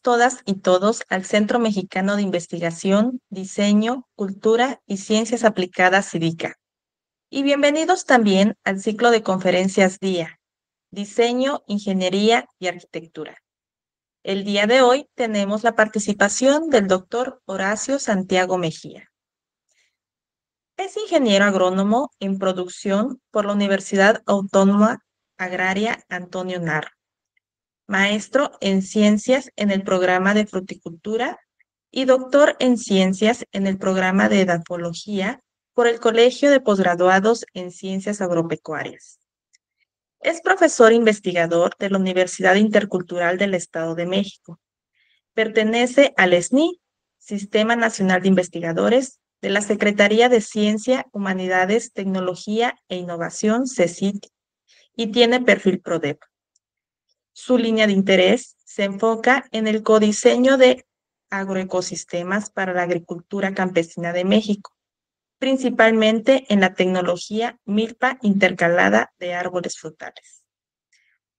todas y todos al Centro Mexicano de Investigación, Diseño, Cultura y Ciencias Aplicadas CIDICA. Y bienvenidos también al ciclo de conferencias DIA, Diseño, Ingeniería y Arquitectura. El día de hoy tenemos la participación del doctor Horacio Santiago Mejía. Es ingeniero agrónomo en producción por la Universidad Autónoma Agraria Antonio Narro. Maestro en Ciencias en el programa de Fruticultura y doctor en Ciencias en el programa de Edafología por el Colegio de Posgraduados en Ciencias Agropecuarias. Es profesor investigador de la Universidad Intercultural del Estado de México. Pertenece al SNI, Sistema Nacional de Investigadores, de la Secretaría de Ciencia, Humanidades, Tecnología e Innovación, CECIT, y tiene perfil PRODEP. Su línea de interés se enfoca en el codiseño de agroecosistemas para la agricultura campesina de México, principalmente en la tecnología milpa intercalada de árboles frutales.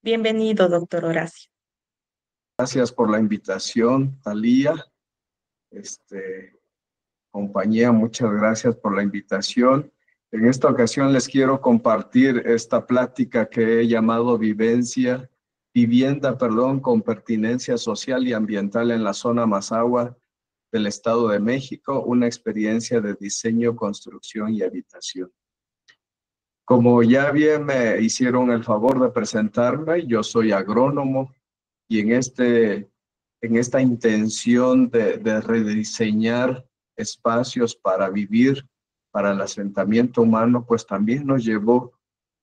Bienvenido, doctor Horacio. Gracias por la invitación, Thalía. Compañía, muchas gracias por la invitación. En esta ocasión les quiero compartir esta plática que he llamado Vivienda con pertinencia social y ambiental en la zona Mazahua del Estado de México, una experiencia de diseño, construcción y habitación. Como ya bien me hicieron el favor de presentarme, yo soy agrónomo y en esta intención de rediseñar espacios para vivir, para el asentamiento humano, pues también nos llevó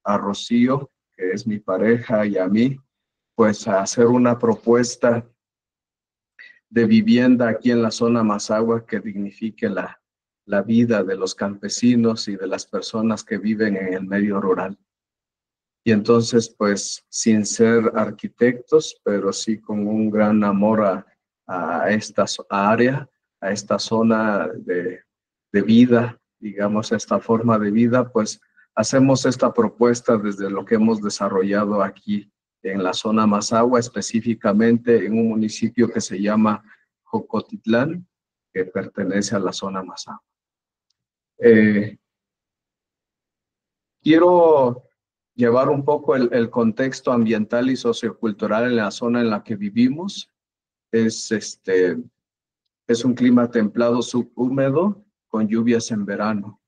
a Rocío, que es mi pareja, y a mí, pues a hacer una propuesta de vivienda aquí en la zona Mazahua que dignifique la vida de los campesinos y de las personas que viven en el medio rural. Y entonces, pues, sin ser arquitectos, pero sí con un gran amor a esta área, a esta zona de vida, digamos, esta forma de vida, pues hacemos esta propuesta desde lo que hemos desarrollado aquí en la zona Mazahua, específicamente en un municipio que se llama Jocotitlán, que pertenece a la zona Mazahua. Quiero llevar un poco el contexto ambiental y sociocultural en la zona en la que vivimos. Es un clima templado subhúmedo con lluvias en verano.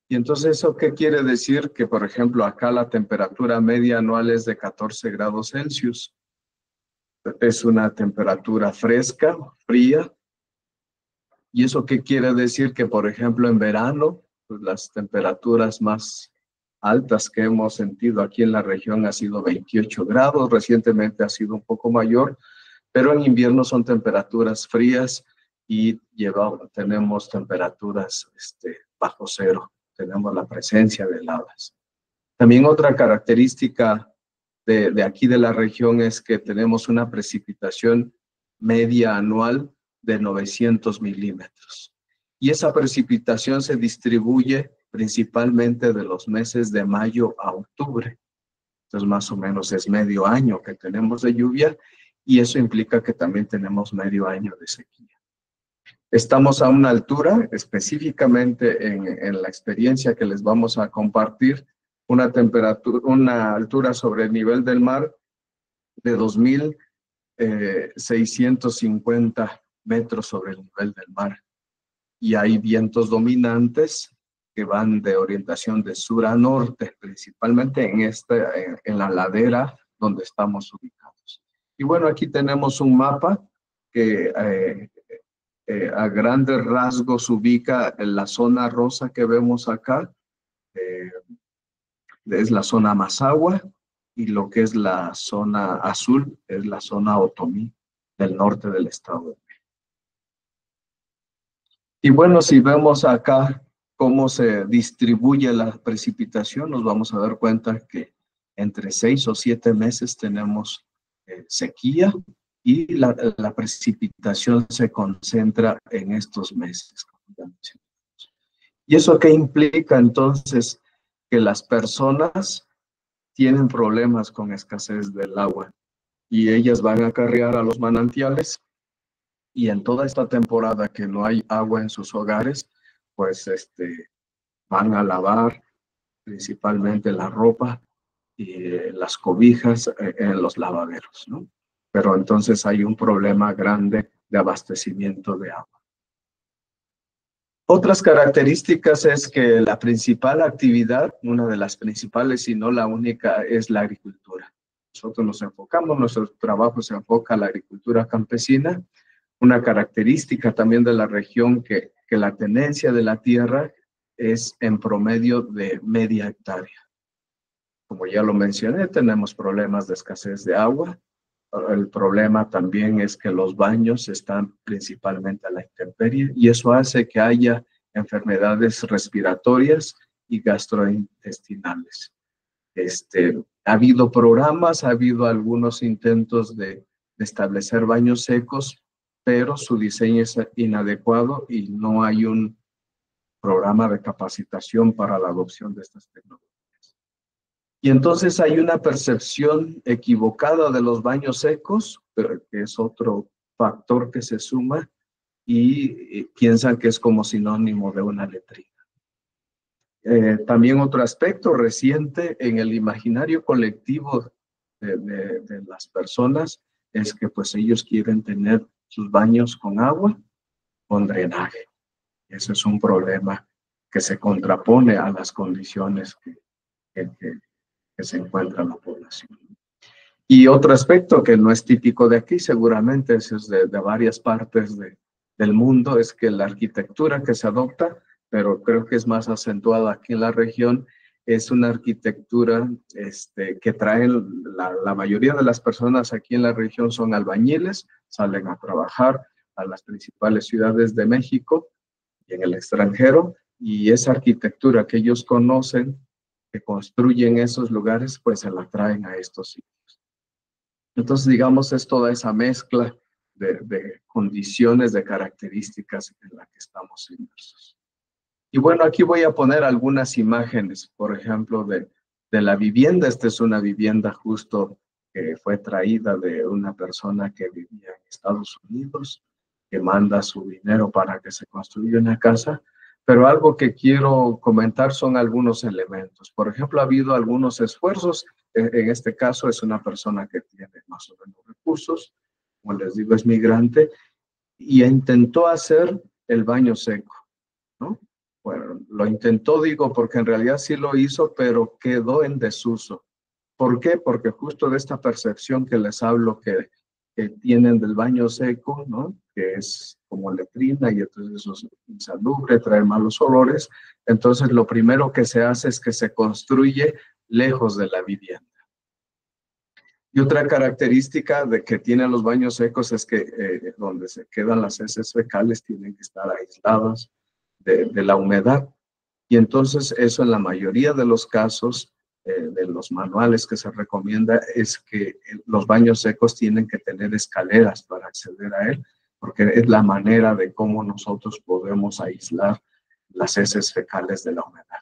Y entonces, ¿eso qué quiere decir? Que, por ejemplo, acá la temperatura media anual es de 14 grados Celsius. Es una temperatura fresca, fría. ¿Y eso qué quiere decir? Que, por ejemplo, en verano, pues, las temperaturas más altas que hemos sentido aquí en la región ha sido 28 grados, recientemente ha sido un poco mayor, pero en invierno son temperaturas frías y tenemos temperaturas bajo cero, tenemos la presencia de heladas. También otra característica de aquí de la región es que tenemos una precipitación media anual de 900 milímetros. Y esa precipitación se distribuye principalmente de los meses de mayo a octubre. Entonces, más o menos es medio año que tenemos de lluvia y eso implica que también tenemos medio año de sequía. Estamos a una altura, específicamente en la experiencia que les vamos a compartir, una altura sobre el nivel del mar de 2,650 metros sobre el nivel del mar. Y hay vientos dominantes que van de orientación de sur a norte, principalmente en la ladera donde estamos ubicados. Y bueno, aquí tenemos un mapa que a grandes rasgos ubica en la zona rosa que vemos acá, es la zona Mazahua, y lo que es la zona azul es la zona Otomí del norte del estado de México. Y bueno, si vemos acá cómo se distribuye la precipitación, nos vamos a dar cuenta que entre 6 o 7 meses tenemos sequía y la precipitación se concentra en estos meses. ¿Y eso qué implica entonces? Que las personas tienen problemas con escasez del agua y ellas van a acarrear a los manantiales Y en toda esta temporada que no hay agua en sus hogares, pues van a lavar principalmente la ropa y las cobijas en los lavaderos, ¿no? Pero entonces hay un problema grande de abastecimiento de agua. Otras características es que la principal actividad, una de las principales y no la única, es la agricultura. Nosotros nos enfocamos, nuestro trabajo se enfoca a la agricultura campesina. Una característica también de la región que la tenencia de la tierra es en promedio de media hectárea. Como ya lo mencioné, tenemos problemas de escasez de agua. El problema también es que los baños están principalmente a la intemperie y eso hace que haya enfermedades respiratorias y gastrointestinales. Ha habido programas, ha habido algunos intentos de establecer baños secos, pero su diseño es inadecuado y no hay un programa de capacitación para la adopción de estas tecnologías. Y entonces hay una percepción equivocada de los baños secos, pero que es otro factor que se suma y piensan que es como sinónimo de una letrina. También otro aspecto reciente en el imaginario colectivo de las personas es que pues ellos quieren tener sus baños con agua, con drenaje. Ese es un problema que se contrapone a las condiciones que se encuentra la población. Y otro aspecto que no es típico de aquí, seguramente es de varias partes del mundo, es que la arquitectura que se adopta, pero creo que es más acentuada aquí en la región, es una arquitectura que traen la mayoría de las personas aquí en la región son albañiles, salen a trabajar a las principales ciudades de México y en el extranjero, y esa arquitectura que ellos conocen, que construyen esos lugares, pues se la traen a estos sitios. Entonces, digamos, es toda esa mezcla de condiciones, de características en la que estamos inmersos. Y bueno, aquí voy a poner algunas imágenes, por ejemplo, de la vivienda. Esta es una vivienda justo que fue traída de una persona que vivía en Estados Unidos, que manda su dinero para que se construya una casa. Pero algo que quiero comentar son algunos elementos. Por ejemplo, ha habido algunos esfuerzos. En este caso es una persona que tiene más o menos recursos, como les digo, es migrante, y intentó hacer el baño seco, ¿no? Bueno, lo intentó, digo, porque en realidad sí lo hizo, pero quedó en desuso. ¿Por qué? Porque justo de esta percepción que les hablo que tienen del baño seco, ¿no? Que es como letrina y entonces eso es insalubre, trae malos olores. Entonces lo primero que se hace es que se construye lejos de la vivienda. Y otra característica de que tienen los baños secos es que donde se quedan las heces fecales tienen que estar aisladas de la humedad. Y entonces eso en la mayoría de los casos de los manuales que se recomienda es que los baños secos tienen que tener escaleras para acceder a él, porque es la manera de cómo nosotros podemos aislar las heces fecales de la humedad.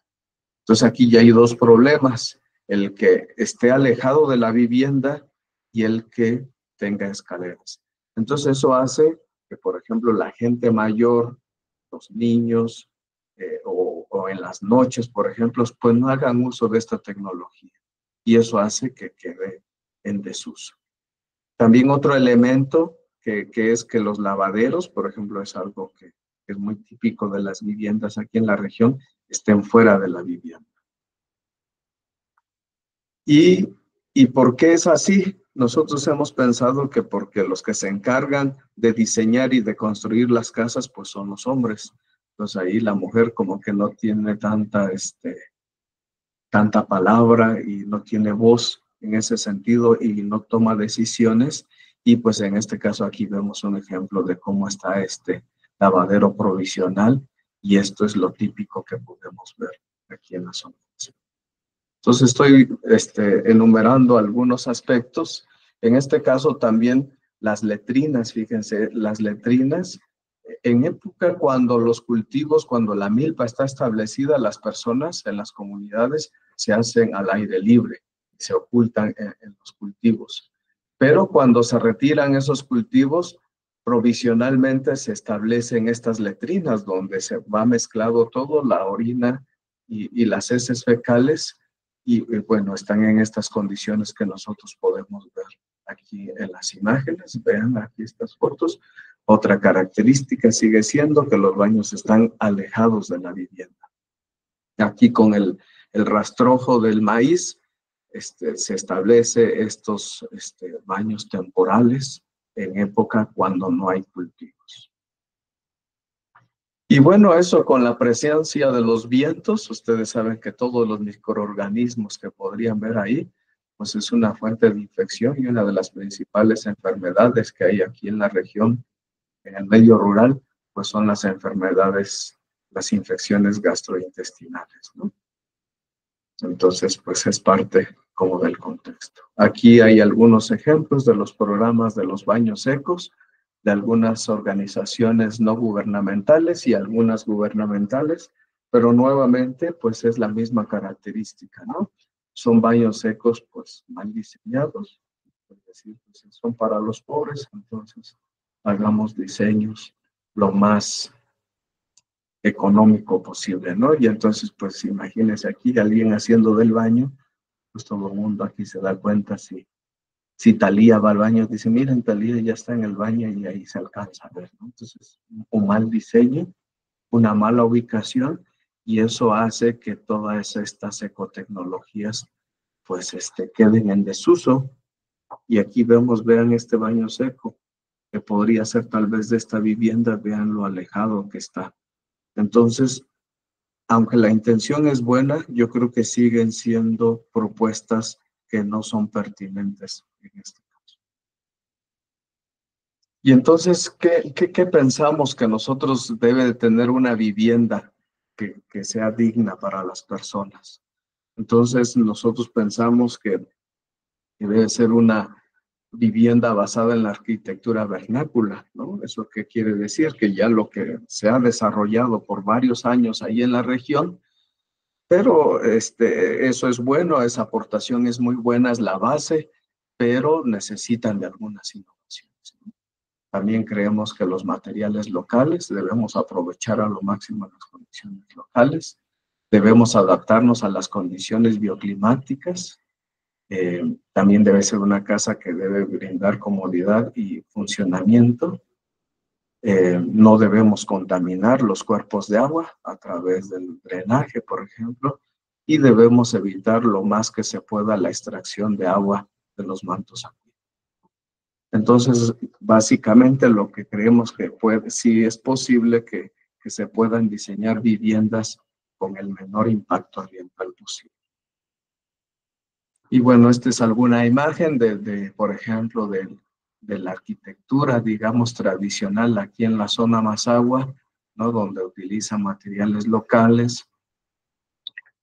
Entonces aquí ya hay dos problemas, el que esté alejado de la vivienda y el que tenga escaleras. Entonces eso hace que, por ejemplo, la gente mayor, los niños o en las noches, por ejemplo, pues no hagan uso de esta tecnología y eso hace que quede en desuso. También otro elemento que es que los lavaderos, por ejemplo, es algo que es muy típico de las viviendas aquí en la región, estén fuera de la vivienda. ¿Y por qué es así? Nosotros hemos pensado que porque los que se encargan de diseñar y de construir las casas, pues son los hombres. Entonces ahí la mujer como que no tiene tanta palabra y no tiene voz en ese sentido y no toma decisiones. Y pues en este caso aquí vemos un ejemplo de cómo está este lavadero provisional y esto es lo típico que podemos ver aquí en la zona. Entonces estoy enumerando algunos aspectos. En este caso también las letrinas, fíjense, las letrinas, en época cuando los cultivos, cuando la milpa está establecida, las personas en las comunidades se hacen al aire libre, se ocultan en los cultivos. Pero cuando se retiran esos cultivos, provisionalmente se establecen estas letrinas donde se va mezclado todo, la orina y las heces fecales, y bueno, están en estas condiciones que nosotros podemos ver aquí en las imágenes. Vean aquí estas fotos. Otra característica sigue siendo que los baños están alejados de la vivienda. Aquí con el rastrojo del maíz se establece estos baños temporales en época cuando no hay cultivos. Y bueno, eso con la presencia de los vientos, ustedes saben que todos los microorganismos que podrían ver ahí, pues es una fuente de infección y una de las principales enfermedades que hay aquí en la región, en el medio rural, pues son las enfermedades, las infecciones gastrointestinales, ¿no? Entonces, pues es parte como del contexto. Aquí hay algunos ejemplos de los programas de los baños secos, de algunas organizaciones no gubernamentales y algunas gubernamentales, pero nuevamente, pues es la misma característica, ¿no? Son baños secos, pues mal diseñados, es decir, pues, son para los pobres, entonces hagamos diseños lo más económico posible, ¿no? Y entonces, pues imagínense aquí alguien haciendo del baño, pues todo el mundo aquí se da cuenta si Thalía va al baño, dice, miren, Thalía ya está en el baño y ahí se alcanza a ver, ¿no? Entonces, un mal diseño, una mala ubicación, y eso hace que todas estas ecotecnologías pues queden en desuso. Y aquí vemos, vean este baño seco, que podría ser tal vez de esta vivienda, vean lo alejado que está. Entonces, aunque la intención es buena, yo creo que siguen siendo propuestas que no son pertinentes en este caso. Y entonces, ¿qué pensamos que nosotros debe de tener una vivienda que sea digna para las personas? Entonces, nosotros pensamos que debe ser una vivienda basada en la arquitectura vernácula, ¿no? ¿Eso qué quiere decir? Que ya lo que se ha desarrollado por varios años ahí en la región, pero eso es bueno, esa aportación es muy buena, es la base, pero necesitan de algunas innovaciones, ¿no? También creemos que los materiales locales debemos aprovechar a lo máximo las condiciones locales, debemos adaptarnos a las condiciones bioclimáticas. También debe ser una casa que debe brindar comodidad y funcionamiento. No debemos contaminar los cuerpos de agua a través del drenaje, por ejemplo, y debemos evitar lo más que se pueda la extracción de agua de los mantos acuíferos. Entonces, básicamente lo que creemos que sí es posible que se puedan diseñar viviendas con el menor impacto ambiental posible. Y bueno, esta es alguna imagen por ejemplo, de la arquitectura, digamos, tradicional aquí en la zona Mazahua, ¿no? Donde utilizan materiales locales,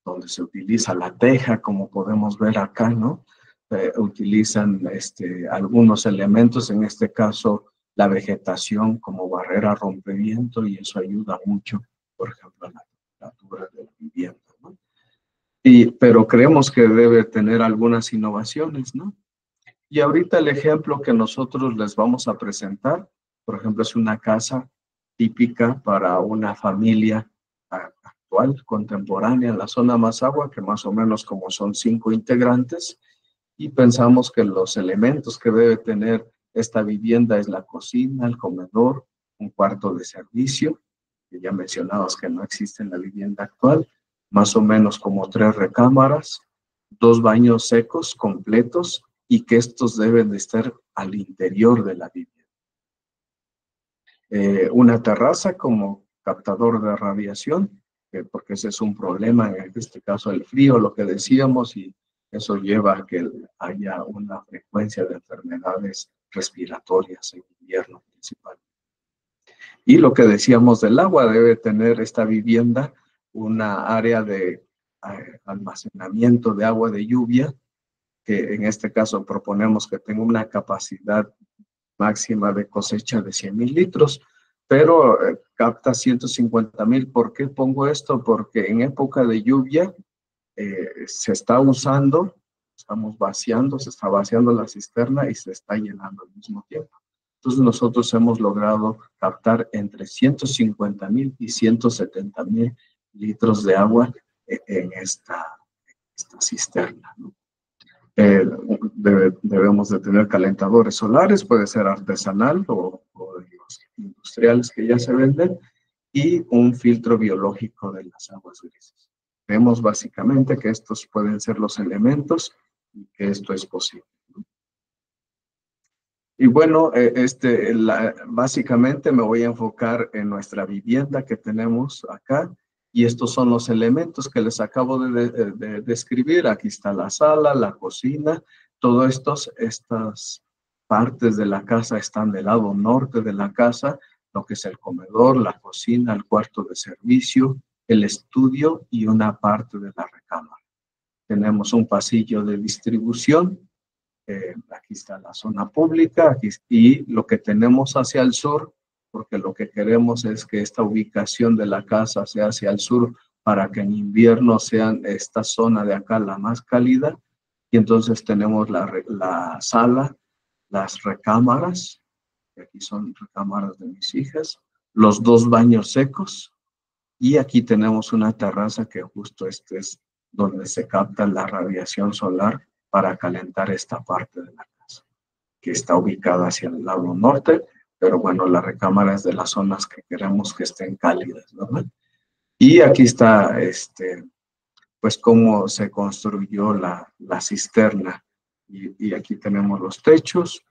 donde se utiliza la teja, como podemos ver acá, ¿no? Utilizan algunos elementos, en este caso la vegetación como barrera rompeviento, y eso ayuda mucho, por ejemplo, a la temperatura de la vivienda, ¿no? Pero creemos que debe tener algunas innovaciones, ¿no? Y ahorita el ejemplo que nosotros les vamos a presentar, por ejemplo, es una casa típica para una familia actual, contemporánea, en la zona Mazahua, que más o menos como son 5 integrantes, y pensamos que los elementos que debe tener esta vivienda es la cocina, el comedor, un cuarto de servicio, que ya mencionabas que no existe en la vivienda actual, más o menos como 3 recámaras, 2 baños secos completos, y que estos deben de estar al interior de la vivienda. Una terraza como captador de radiación, porque ese es un problema, en este caso el frío, lo que decíamos, y eso lleva a que haya una frecuencia de enfermedades respiratorias en invierno principalmente. Y lo que decíamos del agua, debe tener esta vivienda una área de almacenamiento de agua de lluvia, que en este caso proponemos que tenga una capacidad máxima de cosecha de 100,000 litros, pero capta 150,000. ¿Por qué pongo esto? Porque en época de lluvia se está usando, estamos vaciando, se está vaciando la cisterna y se está llenando al mismo tiempo. Entonces nosotros hemos logrado captar entre 150,000 y 170,000 litros de agua en esta cisterna, ¿no? Debemos de tener calentadores solares, puede ser artesanal o de los industriales que ya se venden, y un filtro biológico de las aguas grises. Vemos básicamente que estos pueden ser los elementos y que esto es posible. Y bueno, básicamente me voy a enfocar en nuestra vivienda que tenemos acá, y estos son los elementos que les acabo de describir. Aquí está la sala, la cocina, todas estas partes de la casa están del lado norte de la casa, lo que es el comedor, la cocina, el cuarto de servicio, el estudio y una parte de la recámara. Tenemos un pasillo de distribución. Aquí está la zona pública y lo que tenemos hacia el sur, porque lo que queremos es que esta ubicación de la casa sea hacia el sur para que en invierno sea esta zona de acá la más cálida. Y entonces tenemos la sala, las recámaras, que aquí son recámaras de mis hijas, los 2 baños secos, y aquí tenemos una terraza que justo este es donde se capta la radiación solar para calentar esta parte de la casa, que está ubicada hacia el lado norte, pero bueno, la recámara es de las zonas que queremos que estén cálidas, ¿verdad? Y aquí está, pues, cómo se construyó la cisterna. Y aquí tenemos los techos.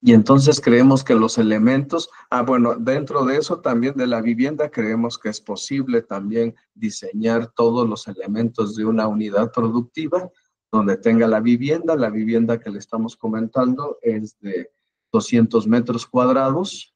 Y entonces creemos que los elementos, bueno, dentro de eso también de la vivienda creemos que es posible también diseñar todos los elementos de una unidad productiva donde tenga la vivienda que le estamos comentando es de 200 metros cuadrados.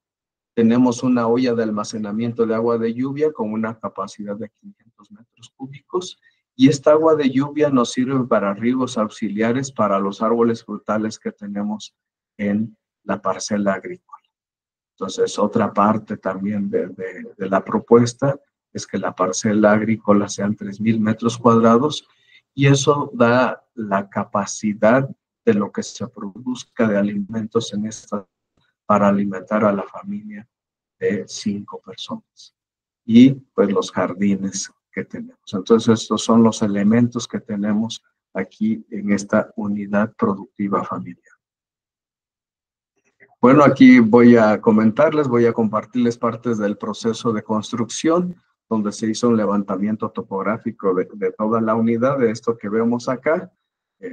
Tenemos una olla de almacenamiento de agua de lluvia con una capacidad de 500 metros cúbicos. Y esta agua de lluvia nos sirve para riegos auxiliares para los árboles frutales que tenemos en la parcela agrícola. Entonces, otra parte también de la propuesta es que la parcela agrícola sean 3,000 metros cuadrados y eso da la capacidad de lo que se produzca de alimentos en esta para alimentar a la familia de 5 personas. Y pues los jardines que tenemos. Entonces, estos son los elementos que tenemos aquí en esta unidad productiva familiar. Bueno, aquí voy a comentarles, voy a compartirles partes del proceso de construcción, donde se hizo un levantamiento topográfico de toda la unidad, de esto que vemos acá,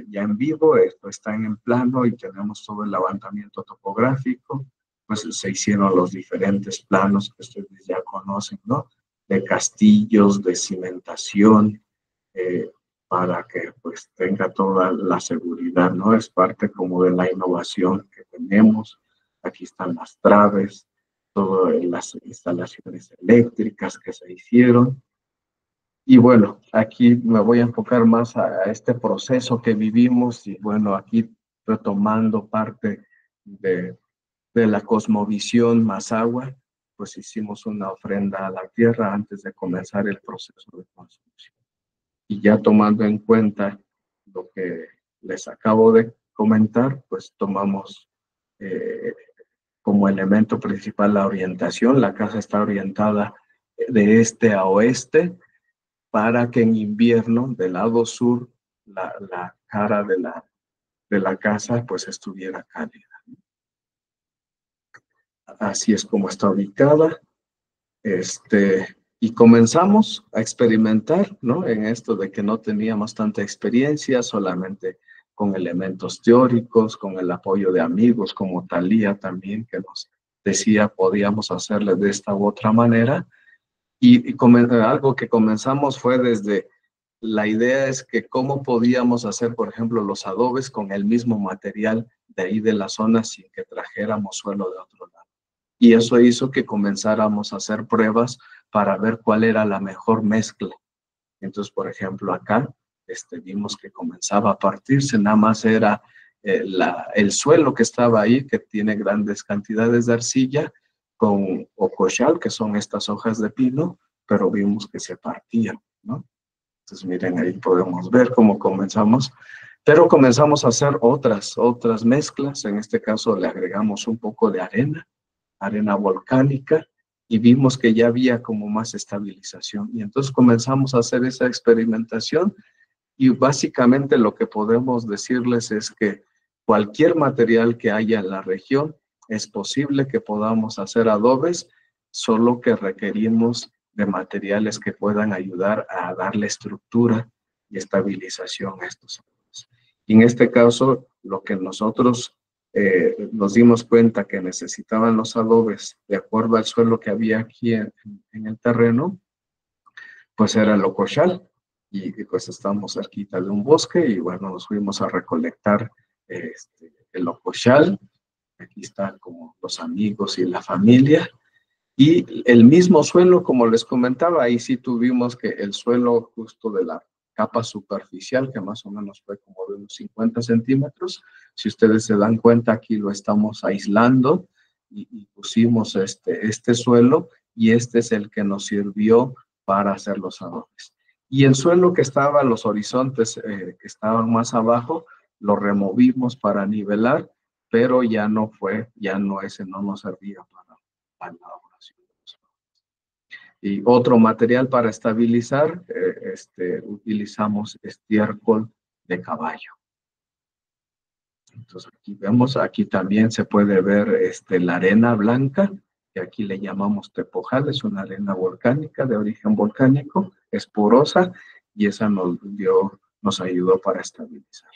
ya en vivo. Esto está en plano y tenemos todo el levantamiento topográfico. Pues se hicieron los diferentes planos que ustedes ya conocen, ¿no? De castillos, de cimentación, para que pues tenga toda la seguridad, ¿no? Es parte como de la innovación que tenemos. Aquí están las traves, todas las instalaciones eléctricas que se hicieron. Y bueno, aquí me voy a enfocar más a este proceso que vivimos y bueno, aquí retomando parte de la cosmovisión Mazahua, pues hicimos una ofrenda a la tierra antes de comenzar el proceso de construcción. Y ya tomando en cuenta lo que les acabo de comentar, pues tomamos como elemento principal la orientación. La casa está orientada de este a oeste para que en invierno del lado sur la cara de la casa pues estuviera cálida. Así es como está ubicada. Y comenzamos a experimentar, ¿no? En esto de que no teníamos tanta experiencia, solamente con elementos teóricos, con el apoyo de amigos como Talía también, que nos decía podíamos hacerle de esta u otra manera. Y algo que comenzamos fue desde, la idea es que cómo podíamos hacer, por ejemplo, los adobes con el mismo material de ahí de la zona sin que trajéramos suelo de otro lado. Y eso hizo que comenzáramos a hacer pruebas para ver cuál era la mejor mezcla. Entonces, por ejemplo, acá vimos que comenzaba a partirse, nada más era el suelo que estaba ahí, que tiene grandes cantidades de arcilla, con ocochal, que son estas hojas de pino, pero vimos que se partían, ¿no? Entonces, miren, ahí podemos ver cómo comenzamos. Pero comenzamos a hacer otras mezclas. En este caso le agregamos un poco de arena volcánica, y vimos que ya había como más estabilización. Y entonces comenzamos a hacer esa experimentación, y básicamente lo que podemos decirles es que cualquier material que haya en la región es posible que podamos hacer adobes, solo que requerimos de materiales que puedan ayudar a darle estructura y estabilización a estos adobes. Y en este caso, lo que nosotros nos dimos cuenta que necesitaban los adobes de acuerdo al suelo que había aquí en el terreno, pues era el locochal. Y pues estamos cerquita de un bosque, y bueno, nos fuimos a recolectar el locochal. Aquí están como los amigos y la familia. Y el mismo suelo, como les comentaba, ahí sí tuvimos que el suelo justo de la capa superficial, que más o menos fue como de unos 50 centímetros. Si ustedes se dan cuenta, aquí lo estamos aislando, y pusimos este suelo, y este es el que nos sirvió para hacer los adobes. Y el suelo que estaba, los horizontes que estaban más abajo, lo removimos para nivelar, pero ya no ese no nos servía para la elaboración. Y otro material para estabilizar, utilizamos estiércol de caballo. Entonces aquí vemos, aquí también se puede ver la arena blanca, que aquí le llamamos tepojal, es una arena volcánica de origen volcánico, es porosa, y esa nos ayudó para estabilizar.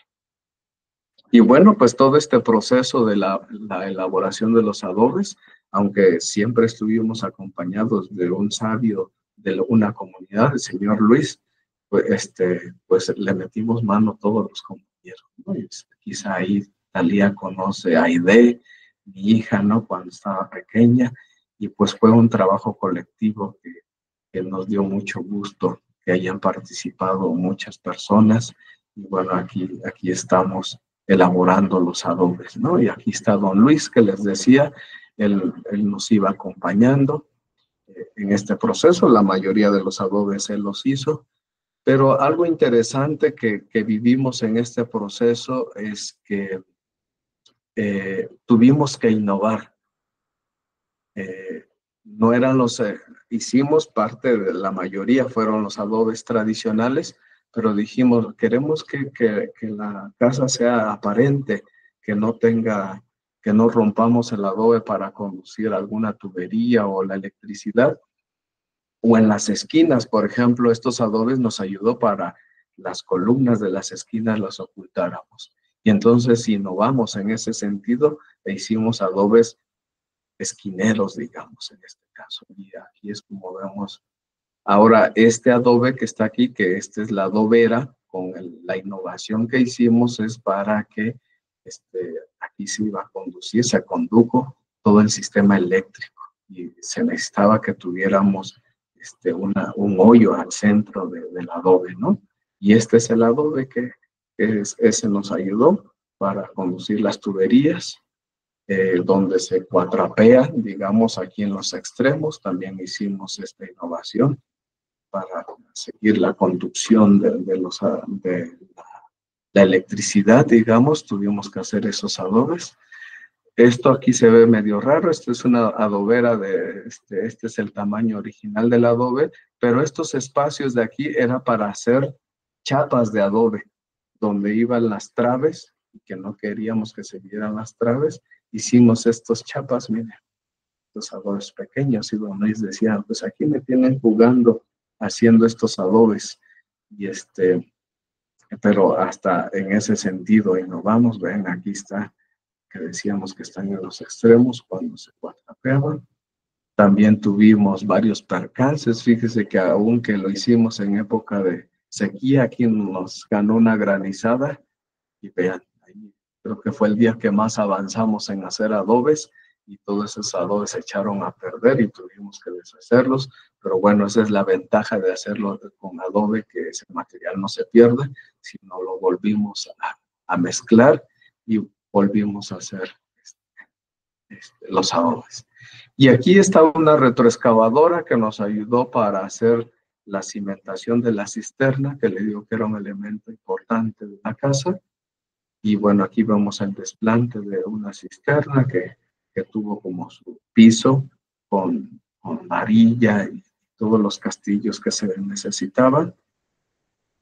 Y bueno, pues todo este proceso de la elaboración de los adobes, aunque siempre estuvimos acompañados de un sabio de una comunidad, el señor Luis, pues le metimos mano a todos los compañeros, ¿no? Y quizá ahí Talía conoce a Aide, mi hija, ¿no? Cuando estaba pequeña, y pues fue un trabajo colectivo que nos dio mucho gusto que hayan participado muchas personas. Y bueno, aquí estamos elaborando los adobes, ¿no? Y aquí está don Luis, que les decía, él nos iba acompañando en este proceso. La mayoría de los adobes él los hizo, pero algo interesante que vivimos en este proceso es que tuvimos que innovar. No eran hicimos parte de la mayoría, fueron los adobes tradicionales, pero dijimos, queremos que la casa sea aparente, que no rompamos el adobe para conducir alguna tubería o la electricidad. O en las esquinas, por ejemplo, estos adobes nos ayudó para las columnas de las esquinas las ocultáramos. Y entonces innovamos en ese sentido e hicimos adobes esquineros, digamos, en este caso. Y aquí es como vemos. Ahora, este adobe que está aquí, que esta es la adobera, con la innovación que hicimos es para que aquí se iba a conducir, se condujo todo el sistema eléctrico, y se necesitaba que tuviéramos un hoyo al centro del adobe, ¿no? Y este es el adobe que ese nos ayudó para conducir las tuberías, donde se cuatrapea, digamos, aquí en los extremos. También hicimos esta innovación para seguir la conducción de la electricidad, digamos. Tuvimos que hacer esos adobes. Esto aquí se ve medio raro. Esta es una adobera este es el tamaño original del adobe, pero estos espacios de aquí era para hacer chapas de adobe, donde iban las traves, y que no queríamos que se vieran las traves. Hicimos estos chapas, miren, estos adobes pequeños, y don Luis decía, pues aquí me tienen jugando haciendo estos adobes. Y pero hasta en ese sentido innovamos. Ven, aquí está, que decíamos que están en los extremos cuando se cuatrapeaban. También tuvimos varios percances. Fíjese que aunque lo hicimos en época de sequía, aquí nos ganó una granizada, y vean, ahí creo que fue el día que más avanzamos en hacer adobes, y todos esos adobes se echaron a perder y tuvimos que deshacerlos. Pero bueno, esa es la ventaja de hacerlo con adobe, que ese material no se pierde, sino lo volvimos a mezclar y volvimos a hacer los adobes. Y aquí está una retroexcavadora que nos ayudó para hacer la cimentación de la cisterna, que le digo que era un elemento importante de la casa. Y bueno, aquí vemos el desplante de una cisterna que tuvo como su piso con varilla y todos los castillos que se necesitaban.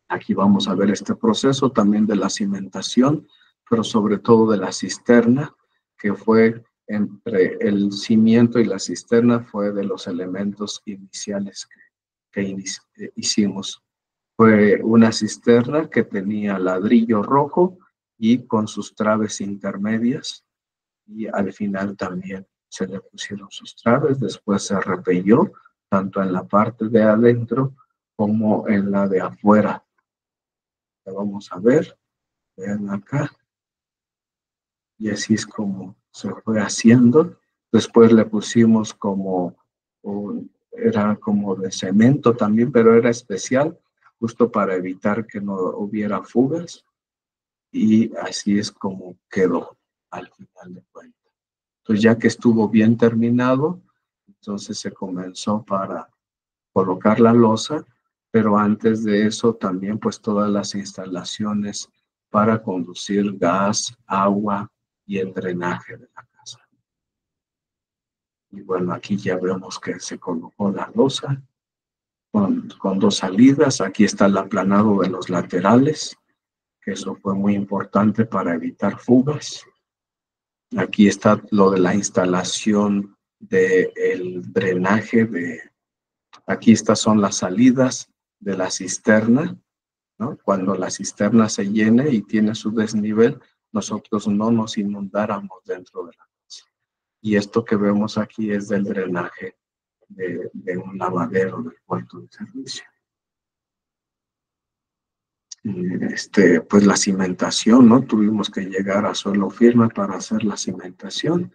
Aquí vamos a ver este proceso también de la cimentación, pero sobre todo de la cisterna, que fue entre el cimiento y la cisterna, fue de los elementos iniciales que hicimos. Fue una cisterna que tenía ladrillo rojo y con sus traves intermedias, y al final también se le pusieron sus traves, después se repelló tanto en la parte de adentro como en la de afuera. La vamos a ver, vean acá, y así es como se fue haciendo. Después le pusimos era como de cemento también, pero era especial, justo para evitar que no hubiera fugas, y así es como quedó al final de cuentas. Entonces, ya que estuvo bien terminado, entonces se comenzó para colocar la losa, pero antes de eso también pues todas las instalaciones para conducir gas, agua y el drenaje de la casa. Y bueno, aquí ya vemos que se colocó la losa con dos salidas. Aquí está el aplanado de los laterales, que eso fue muy importante para evitar fugas. Aquí está lo de la instalación del drenaje. Aquí estas son las salidas de la cisterna, ¿no? Cuando la cisterna se llene y tiene su desnivel, nosotros no nos inundáramos dentro de la casa. Y esto que vemos aquí es del drenaje de un lavadero del puerto de servicio. Pues la cimentación, ¿no? Tuvimos que llegar a suelo firme para hacer la cimentación.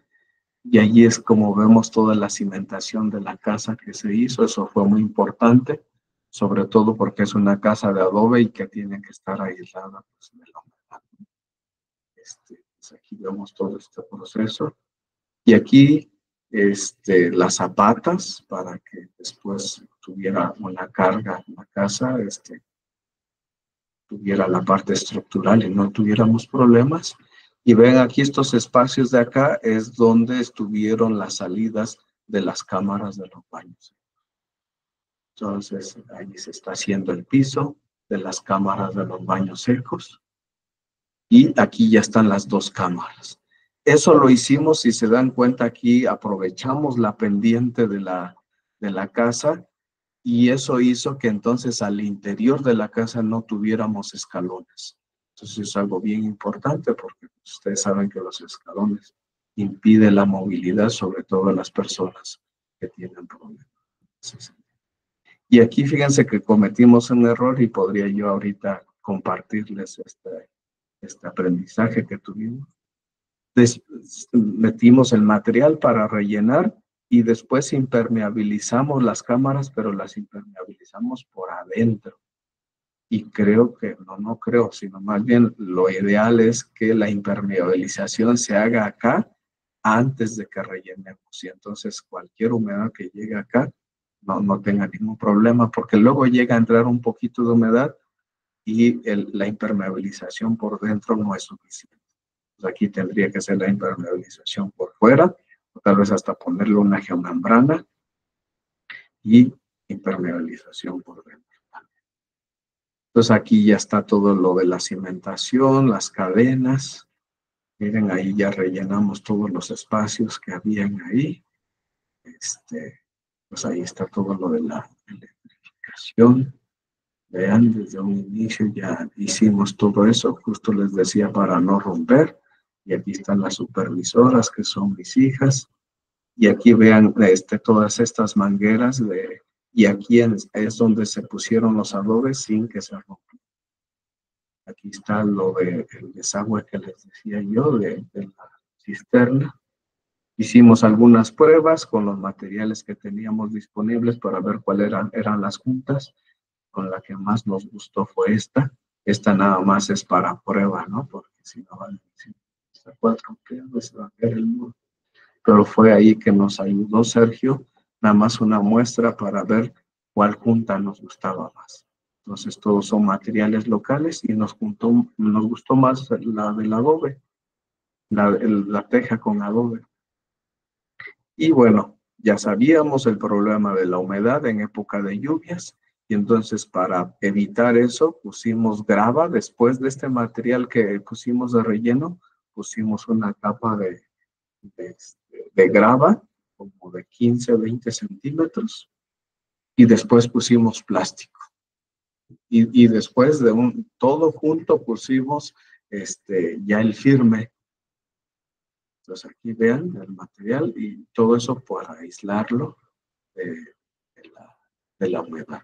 Y allí es como vemos toda la cimentación de la casa que se hizo. Eso fue muy importante, sobre todo porque es una casa de adobe y que tiene que estar aislada pues, de la humedad. Pues aquí vemos todo este proceso. Y aquí las zapatas para que después tuviera una carga en la casa, tuviera la parte estructural y no tuviéramos problemas. Y ven aquí estos espacios de acá es donde estuvieron las salidas de las cámaras de los baños. Entonces, ahí se está haciendo el piso de las cámaras de los baños secos. Y aquí ya están las dos cámaras. Eso lo hicimos, si se dan cuenta aquí, aprovechamos la pendiente de la casa, y eso hizo que entonces al interior de la casa no tuviéramos escalones. Entonces es algo bien importante porque ustedes saben que los escalones impiden la movilidad, sobre todo a las personas que tienen problemas. Y aquí fíjense que cometimos un error y podría yo ahorita compartirles este aprendizaje que tuvimos. Metimos el material para rellenar y después impermeabilizamos las cámaras, pero las impermeabilizamos por adentro. Y creo que, no creo, sino más bien lo ideal es que la impermeabilización se haga acá antes de que rellenemos. Y entonces cualquier humedad que llegue acá no tenga ningún problema, porque luego llega a entrar un poquito de humedad y la impermeabilización por dentro no es suficiente. Pues aquí tendría que ser la impermeabilización por fuera, o tal vez hasta ponerle una geomembrana y impermeabilización por dentro. Entonces aquí ya está todo lo de la cimentación, las cadenas. Miren, ahí ya rellenamos todos los espacios que habían ahí. Pues ahí está todo lo de la electrificación. Vean, desde un inicio ya hicimos todo eso, justo les decía para no romper. Y aquí están las supervisoras que son mis hijas. Y aquí vean todas estas mangueras y aquí es donde se pusieron los adobes sin que se rompan. Aquí está lo del desagüe que les decía yo de la cisterna. Hicimos algunas pruebas con los materiales que teníamos disponibles para ver cuáles eran las juntas. Con la que más nos gustó fue esta. Esta nada más es para prueba, ¿no? Porque si no van a decir, está 4 ampliados, se va a caer el muro. Pero fue ahí que nos ayudó Sergio, nada más una muestra para ver cuál junta nos gustaba más. Entonces todos son materiales locales y nos gustó más la del adobe, la teja con adobe. Y bueno, ya sabíamos el problema de la humedad en época de lluvias, y entonces para evitar eso pusimos grava. Después de este material que pusimos de relleno, pusimos una capa de grava como de 15 o 20 centímetros, y después pusimos plástico. Y después de todo junto pusimos ya el firme. Entonces aquí vean el material y todo eso para aislarlo de, de la humedad.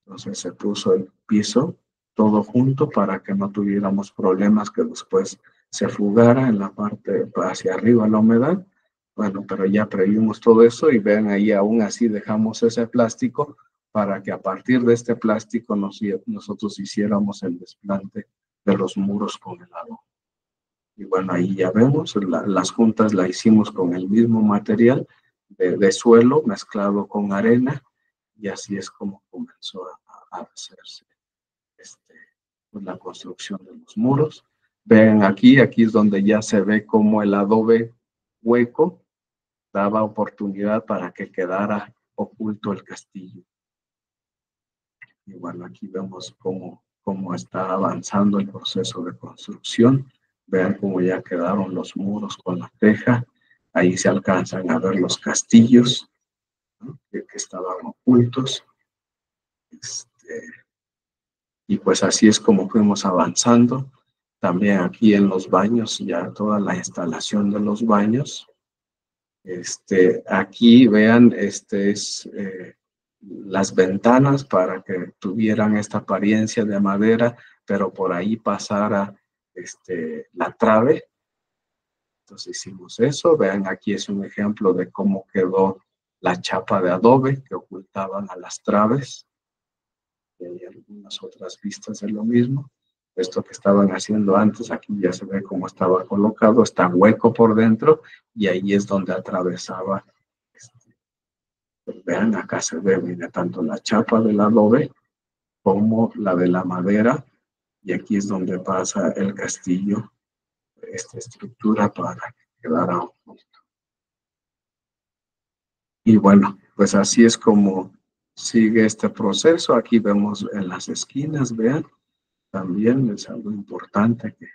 Entonces se puso el piso todo junto para que no tuviéramos problemas que después se fugara en la parte hacia arriba la humedad. Bueno, pero ya previmos todo eso y vean ahí, aún así dejamos ese plástico para que a partir de este plástico nosotros hiciéramos el desplante de los muros con el agua. Y bueno, ahí ya vemos, las juntas las hicimos con el mismo material de suelo mezclado con arena, y así es como comenzó a hacerse pues la construcción de los muros. Ven aquí es donde ya se ve cómo el adobe hueco daba oportunidad para que quedara oculto el castillo. Y bueno, aquí vemos cómo está avanzando el proceso de construcción. Vean cómo ya quedaron los muros con la teja. Ahí se alcanzan a ver los castillos, ¿no? que estaban ocultos. Y pues así es como fuimos avanzando. También aquí en los baños, ya toda la instalación de los baños. Aquí vean, las ventanas para que tuvieran esta apariencia de madera, pero por ahí pasara la trave. Entonces hicimos eso. Vean, aquí es un ejemplo de cómo quedó la chapa de adobe que ocultaban a las traves. Y hay algunas otras vistas de lo mismo. Esto que estaban haciendo antes, aquí ya se ve cómo estaba colocado, está hueco por dentro, y ahí es donde atravesaba. Vean, acá se ve, mira, tanto la chapa del adobe como la de la madera, y aquí es donde pasa el castillo, esta estructura para que quedara oculto. Y bueno, pues así es como sigue este proceso. Aquí vemos en las esquinas, vean, también es algo importante que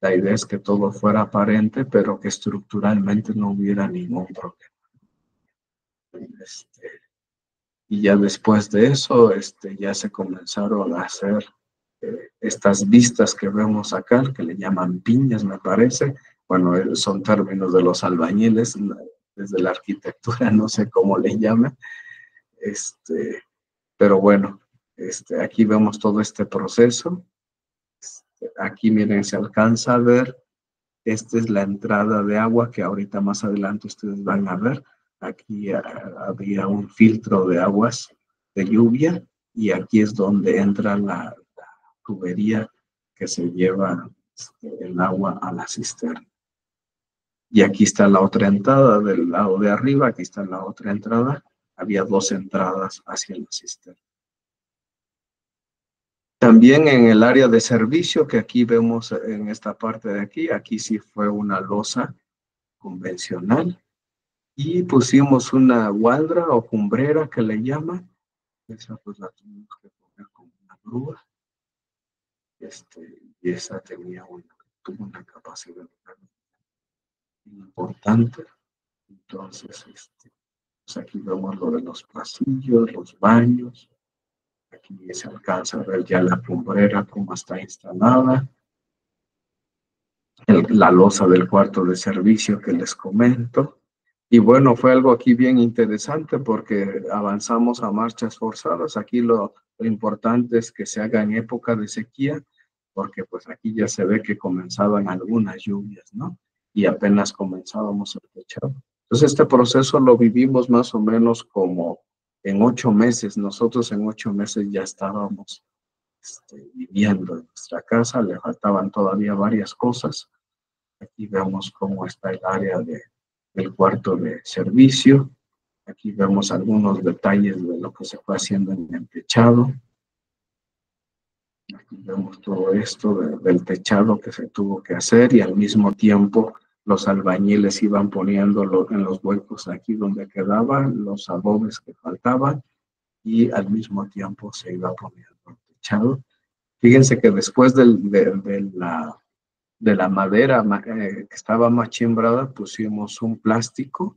la idea es que todo fuera aparente, pero que estructuralmente no hubiera ningún problema. Y ya después de eso, ya se comenzaron a hacer estas vistas que vemos acá, que le llaman piñas, me parece. Bueno, son términos de los albañiles, desde la arquitectura, no sé cómo le llaman. Pero bueno, aquí vemos todo este proceso. Aquí miren, se alcanza a ver, esta es la entrada de agua que ahorita más adelante ustedes van a ver. Aquí había un filtro de aguas de lluvia, y aquí es donde entra la tubería que se lleva el agua a la cisterna. Y aquí está la otra entrada del lado de arriba, aquí está la otra entrada. Había dos entradas hacia la cisterna. También en el área de servicio, que aquí vemos en esta parte de aquí sí fue una losa convencional, y pusimos una gualdra o cumbrera que le llaman. Esa pues la tuvimos que poner con una grúa, y esa tuvo una capacidad importante. Entonces, pues aquí vemos lo de los pasillos, los baños. Aquí se alcanza a ver ya la cumbrera cómo está instalada. La losa del cuarto de servicio que les comento. Y bueno, fue algo aquí bien interesante porque avanzamos a marchas forzadas. Aquí lo importante es que se haga en época de sequía, porque pues aquí ya se ve que comenzaban algunas lluvias, ¿no? Y apenas comenzábamos el techado. Entonces este proceso lo vivimos más o menos como en 8 meses. Nosotros en 8 meses ya estábamos viviendo en nuestra casa. Le faltaban todavía varias cosas. Aquí vemos cómo está el área del cuarto de servicio. Aquí vemos algunos detalles de lo que se fue haciendo en el techado. Aquí vemos todo esto del techado que se tuvo que hacer y al mismo tiempo los albañiles iban poniendo en los huecos aquí donde quedaban los adobes que faltaban y al mismo tiempo se iba poniendo el techado. Fíjense que después de la madera que estaba machimbrada pusimos un plástico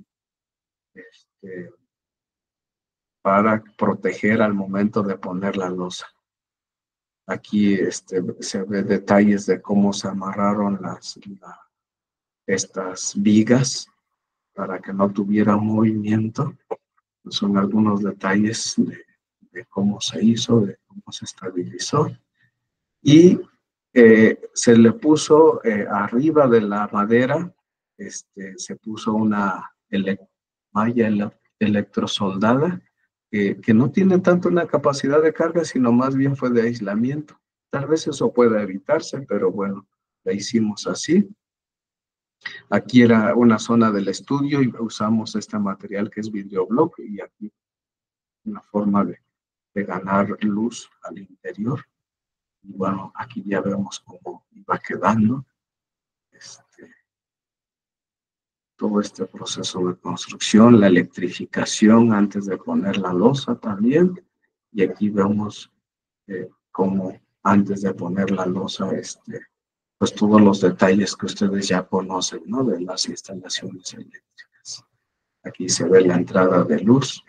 para proteger al momento de poner la losa. Aquí se ve detalles de cómo se amarraron estas vigas para que no tuviera movimiento. Son algunos detalles de cómo se hizo, de cómo se estabilizó. Y se le puso arriba de la madera, se puso una malla electrosoldada que no tiene tanto una capacidad de carga, sino más bien fue de aislamiento. Tal vez eso pueda evitarse, pero bueno, la hicimos así. Aquí era una zona del estudio y usamos este material que es videoblock y aquí una forma de ganar luz al interior. Y bueno, aquí ya vemos cómo iba quedando todo este proceso de construcción, la electrificación antes de poner la losa también. Y aquí vemos cómo antes de poner la losa, pues todos los detalles que ustedes ya conocen, ¿no? De las instalaciones eléctricas. Aquí se ve la entrada de luz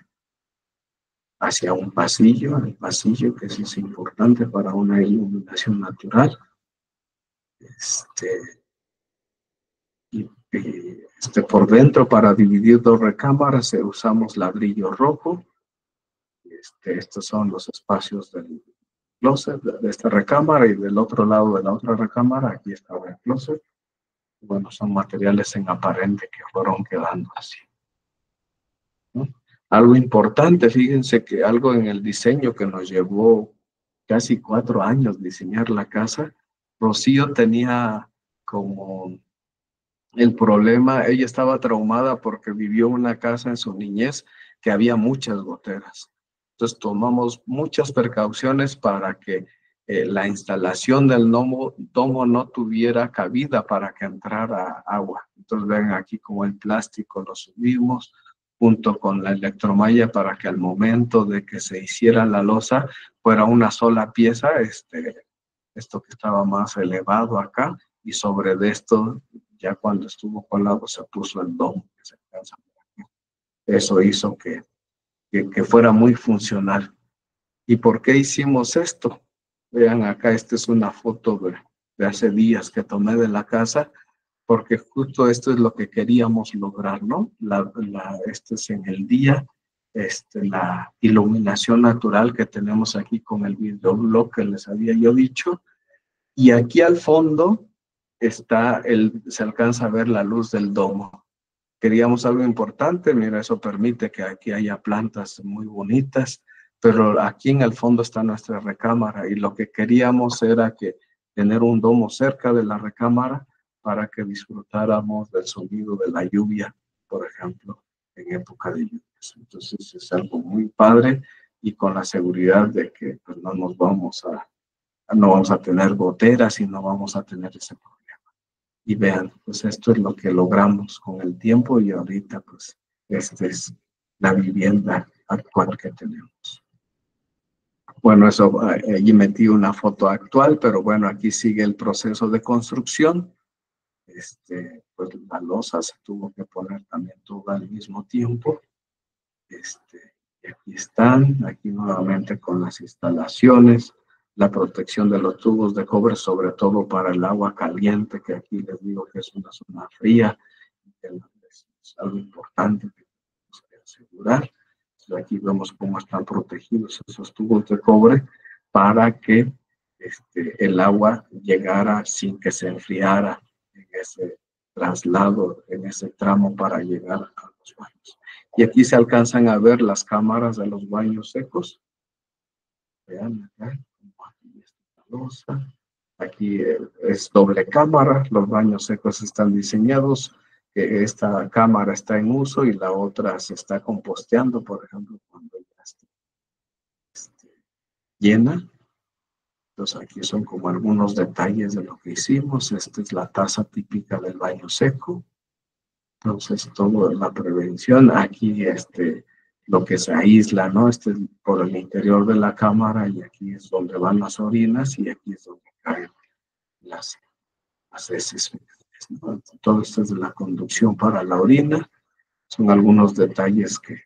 hacia un pasillo, el pasillo que eso es importante para una iluminación natural. Por dentro, para dividir dos recámaras, usamos ladrillo rojo. Estos son los espacios del closet de esta recámara y del otro lado de la otra recámara, aquí estaba el closet. Bueno, son materiales en aparente que fueron quedando así, ¿no? Algo importante, fíjense que algo en el diseño que nos llevó casi 4 años diseñar la casa. Rocío tenía como el problema, ella estaba traumada porque vivió una casa en su niñez que había muchas goteras. Entonces tomamos muchas precauciones para que la instalación del domo no tuviera cabida para que entrara agua. Entonces ven aquí como el plástico lo subimos junto con la electromalla para que al momento de que se hiciera la losa fuera una sola pieza, esto que estaba más elevado acá, y sobre de esto, ya cuando estuvo colado, se puso el domo que se alcanza por aquí. Eso hizo que fuera muy funcional. ¿Y por qué hicimos esto? Vean acá, esta es una foto de hace días que tomé de la casa, porque justo esto es lo que queríamos lograr, ¿no? Este es en el día, la iluminación natural que tenemos aquí con el videoblog que les había yo dicho, y aquí al fondo se alcanza a ver la luz del domo. Queríamos algo importante, mira, eso permite que aquí haya plantas muy bonitas, pero aquí en el fondo está nuestra recámara y lo que queríamos era tener un domo cerca de la recámara para que disfrutáramos del sonido de la lluvia, por ejemplo, en época de lluvias. Entonces es algo muy padre y con la seguridad de que pues, no vamos a tener goteras y no vamos a tener ese problema. Y vean, pues esto es lo que logramos con el tiempo y ahorita pues esta es la vivienda actual que tenemos. Bueno, eso, allí metí una foto actual, pero bueno, aquí sigue el proceso de construcción. Pues la losa se tuvo que poner también todo al mismo tiempo. Y aquí están, aquí nuevamente con las instalaciones, la protección de los tubos de cobre, sobre todo para el agua caliente, que aquí les digo que es una zona fría, es algo importante que tenemos que asegurar. Aquí vemos cómo están protegidos esos tubos de cobre para que el agua llegara sin que se enfriara en ese traslado, en ese tramo para llegar a los baños. Y aquí se alcanzan a ver las cámaras de los baños secos. Vean acá, aquí está la losa. Aquí es doble cámara, los baños secos están diseñados que esta cámara está en uso y la otra se está composteando, por ejemplo, cuando ya está llena. Entonces aquí son como algunos detalles de lo que hicimos. Esta es la taza típica del baño seco. Entonces, toda la prevención, aquí lo que se aísla, ¿no? Este es por el interior de la cámara y aquí es donde van las orinas y aquí es donde caen las heces, ¿no? Todo esto es de la conducción para la orina. Son algunos detalles que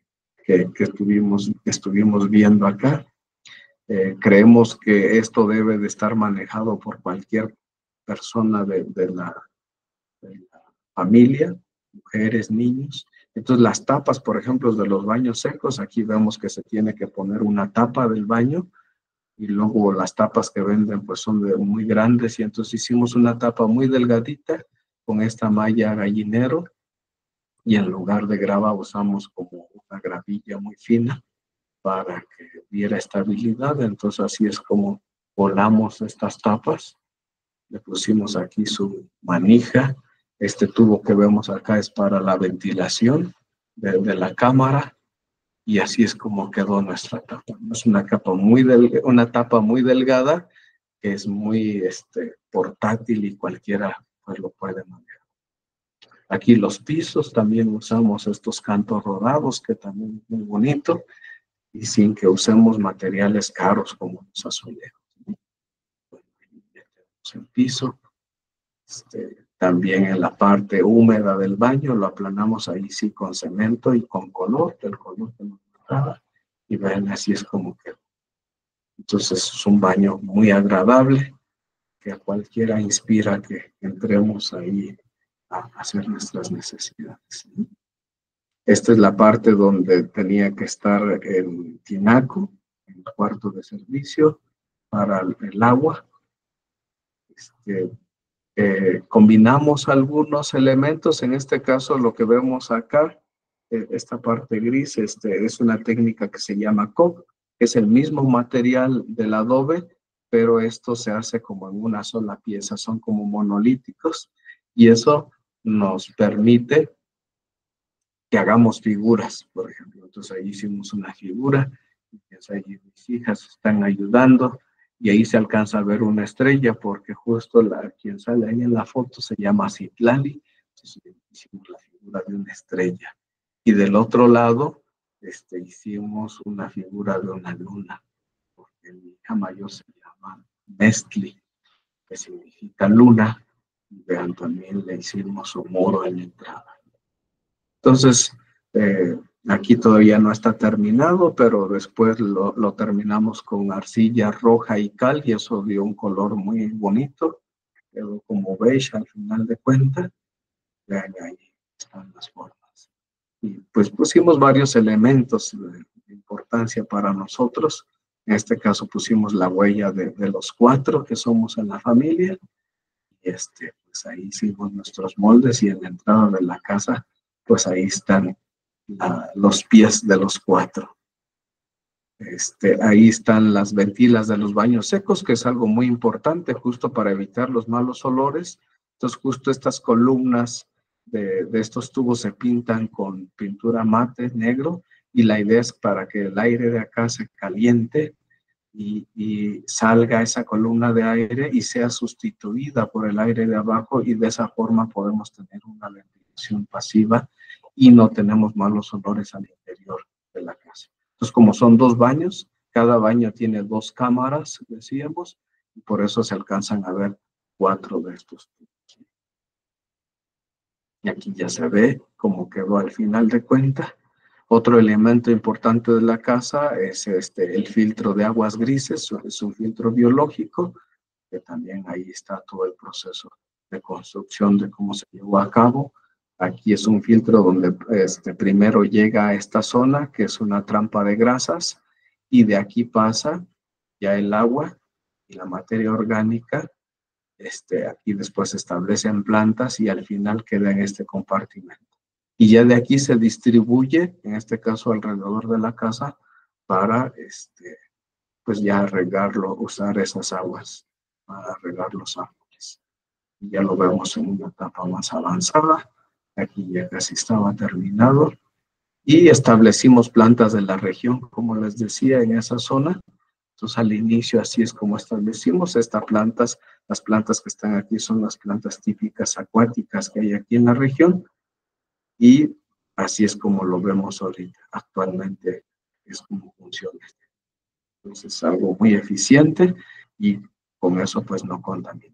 estuvimos viendo acá. Creemos que esto debe de estar manejado por cualquier persona de la familia, mujeres, niños. Entonces las tapas, por ejemplo, de los baños secos, aquí vemos que se tiene que poner una tapa del baño y luego las tapas que venden pues son muy grandes y entonces hicimos una tapa muy delgadita con esta malla gallinero y en lugar de grava usamos como una gravilla muy fina para que diera estabilidad. Entonces así es como volamos estas tapas. Le pusimos aquí su manija. Este tubo que vemos acá es para la ventilación de la cámara y así es como quedó nuestra tapa. Es una tapa muy delgada que es muy portátil y cualquiera pues, lo puede manejar. Aquí los pisos también usamos estos cantos rodados que también es muy bonito y sin que usemos materiales caros como los azulejos. Bueno, ya tenemos el piso. También en la parte húmeda del baño lo aplanamos ahí sí con cemento y con color, el color que nos gustaba. Y ven, así es como quedó. Entonces es un baño muy agradable que a cualquiera inspira que entremos ahí a hacer nuestras necesidades. Esta es la parte donde tenía que estar el tinaco, el cuarto de servicio para el agua. Combinamos algunos elementos, en este caso lo que vemos acá, esta parte gris, es una técnica que se llama COP, que es el mismo material del adobe, pero esto se hace como en una sola pieza, son como monolíticos, y eso nos permite que hagamos figuras, por ejemplo. Entonces ahí hicimos una figura, y ahí mis hijas están ayudando, y ahí se alcanza a ver una estrella, porque justo quien sale ahí en la foto se llama Citlali, entonces hicimos la figura de una estrella. Y del otro lado, hicimos una figura de una luna, porque mi hija mayor se llama Mestli, que significa luna, y vean, también le hicimos un muro en la entrada. Entonces, aquí todavía no está terminado, pero después lo terminamos con arcilla roja y cal y eso dio un color muy bonito. Quedó como beige al final de cuentas. Vean, ahí están las formas. Y pues pusimos varios elementos de importancia para nosotros. En este caso pusimos la huella de los 4 que somos en la familia. Y pues ahí hicimos nuestros moldes y en la entrada de la casa, pues ahí están los pies de los 4. Ahí están las ventilas de los baños secos, que es algo muy importante justo para evitar los malos olores. Entonces justo estas columnas de estos tubos se pintan con pintura mate negro y la idea es para que el aire de acá se caliente y salga esa columna de aire y sea sustituida por el aire de abajo y de esa forma podemos tener una ventilación pasiva y no tenemos malos olores al interior de la casa. Entonces, como son 2 baños, cada baño tiene 2 cámaras, decíamos, y por eso se alcanzan a ver 4 de estos. Y aquí ya se ve cómo quedó al final de cuentas. Otro elemento importante de la casa es el filtro de aguas grises, es un filtro biológico, que también ahí está todo el proceso de construcción de cómo se llevó a cabo. Aquí es un filtro donde primero llega a esta zona, que es una trampa de grasas, y de aquí pasa ya el agua y la materia orgánica. Aquí después se establecen plantas y al final queda en este compartimento. Y ya de aquí se distribuye, en este caso alrededor de la casa, para pues ya regarlo, usar esas aguas para regar los árboles. Y ya lo vemos en una etapa más avanzada. Aquí ya casi estaba terminado. Y establecimos plantas de la región, como les decía, en esa zona. Entonces, al inicio, así es como establecimos estas plantas. Las plantas que están aquí son las plantas típicas acuáticas que hay aquí en la región. Y así es como lo vemos ahorita. Actualmente es como funciona. Entonces, es algo muy eficiente y con eso, pues, no contamina.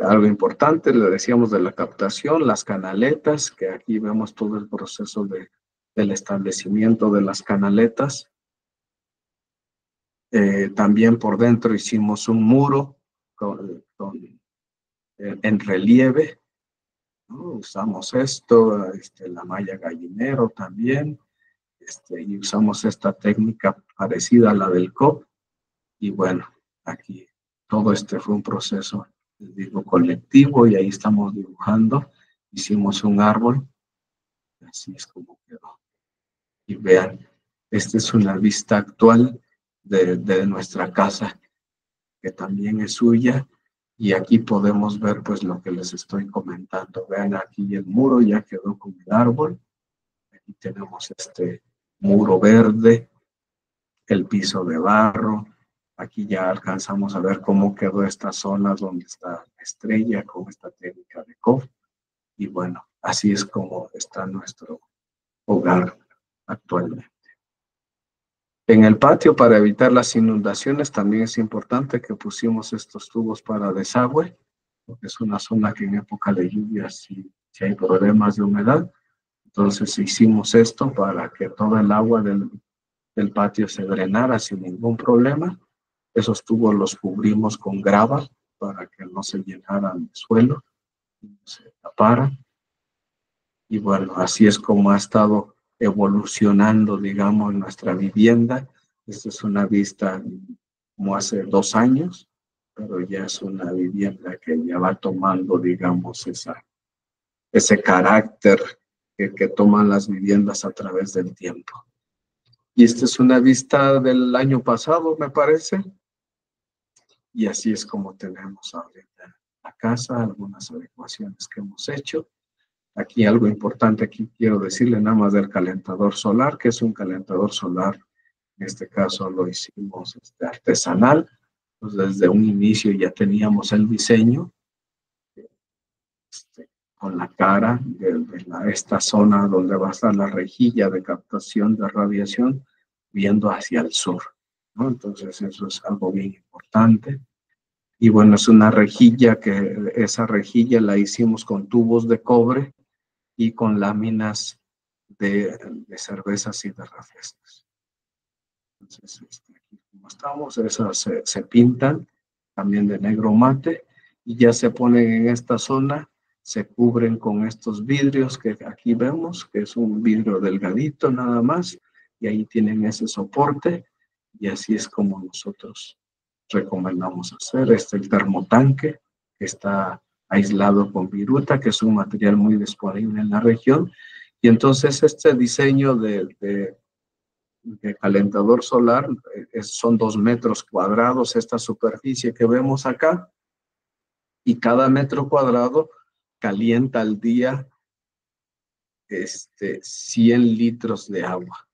Algo importante, le decíamos de la captación, las canaletas, que aquí vemos todo el proceso del establecimiento de las canaletas. También por dentro hicimos un muro en relieve, ¿no? Usamos esto, la malla gallinero también, y usamos esta técnica parecida a la del COP. Y bueno, aquí todo fue un proceso, digo, colectivo, y ahí estamos dibujando. Hicimos un árbol, así es como quedó. Y vean, esta es una vista actual de nuestra casa, que también es suya, y aquí podemos ver pues lo que les estoy comentando. Vean, aquí el muro ya quedó con el árbol. Aquí tenemos este muro verde, el piso de barro. Aquí ya alcanzamos a ver cómo quedó esta zona donde está la estrella con esta técnica de COF. Y bueno, así es como está nuestro hogar actualmente. En el patio, para evitar las inundaciones, también es importante que pusimos estos tubos para desagüe, porque es una zona que en época de lluvias si hay problemas de humedad. Entonces hicimos esto para que todo el agua del patio se drenara sin ningún problema. Esos tubos los cubrimos con grava para que no se llenaran de suelo, no se taparan. Y bueno, así es como ha estado evolucionando, digamos, nuestra vivienda. Esta es una vista como hace 2 años, pero ya es una vivienda que ya va tomando, digamos, ese carácter que toman las viviendas a través del tiempo. Y esta es una vista del año pasado, me parece. Y así es como tenemos ahorita la casa, algunas adecuaciones que hemos hecho. Aquí algo importante, aquí quiero decirle nada más del calentador solar, que es un calentador solar, en este caso lo hicimos artesanal, pues desde un inicio ya teníamos el diseño, con la cara de esta zona donde va a estar la rejilla de captación de radiación, viendo hacia el sur, ¿no? Entonces eso es algo bien importante. Y bueno, es una rejilla que esa rejilla la hicimos con tubos de cobre y con láminas de cervezas y de refrescos. Entonces, aquí como estamos, esas se pintan también de negro mate y ya se ponen en esta zona, se cubren con estos vidrios que aquí vemos, que es un vidrio delgadito nada más, y ahí tienen ese soporte, y así es como nosotros recomendamos hacer. El termotanque, que está aislado con viruta, que es un material muy disponible en la región. Y entonces este diseño de calentador solar son 2 metros cuadrados esta superficie que vemos acá, y cada metro cuadrado calienta al día 100 litros de agua.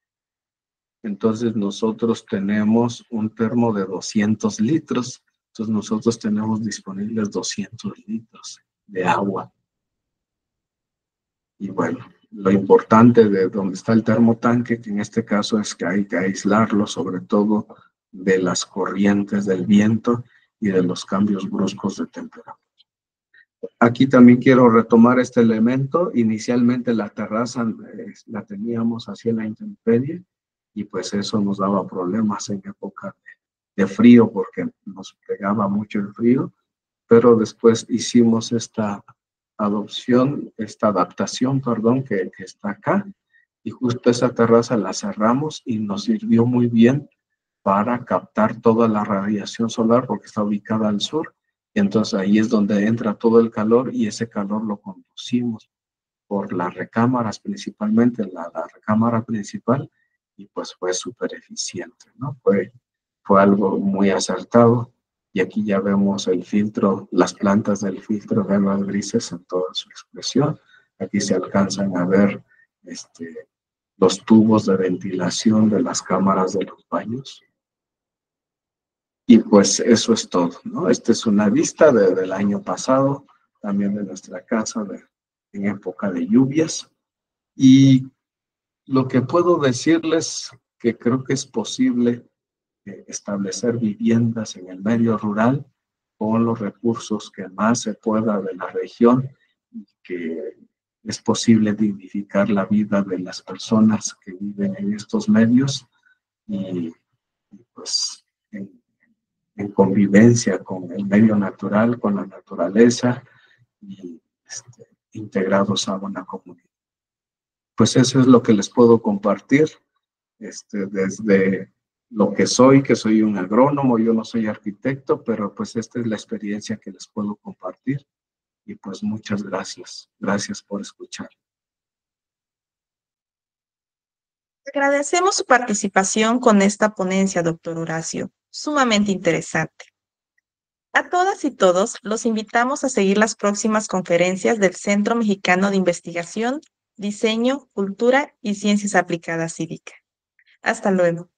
Entonces nosotros tenemos un termo de 200 litros, entonces nosotros tenemos disponibles 200 litros de agua. Y bueno, lo importante de donde está el termotanque, que en este caso es que hay que aislarlo sobre todo de las corrientes del viento y de los cambios bruscos de temperatura. Aquí también quiero retomar este elemento. Inicialmente la terraza la teníamos hacia la intemperie, y pues eso nos daba problemas en época de frío porque nos pegaba mucho el frío, pero después hicimos esta adaptación, perdón, que está acá, y justo esa terraza la cerramos y nos sirvió muy bien para captar toda la radiación solar porque está ubicada al sur, y entonces ahí es donde entra todo el calor, y ese calor lo conducimos por las recámaras, principalmente la recámara principal, y pues fue súper eficiente, ¿no? Fue algo muy acertado. Y aquí ya vemos el filtro, las plantas del filtro de aguas grises en toda su expresión. Aquí se alcanzan a ver los tubos de ventilación de las cámaras de los baños. Y pues eso es todo, ¿no? Esta es una vista del año pasado, también de nuestra casa en época de lluvias. Y lo que puedo decirles que creo que es posible establecer viviendas en el medio rural con los recursos que más se pueda de la región y que es posible dignificar la vida de las personas que viven en estos medios y pues en convivencia con el medio natural, con la naturaleza y integrados a una comunidad. Pues eso es lo que les puedo compartir desde lo que soy un agrónomo, yo no soy arquitecto, pero pues esta es la experiencia que les puedo compartir y pues muchas gracias. Gracias por escuchar. Agradecemos su participación con esta ponencia, doctor Horacio. Sumamente interesante. A todas y todos los invitamos a seguir las próximas conferencias del Centro Mexicano de Investigación, Diseño, Cultura y Ciencias Aplicadas Cívica. Hasta luego.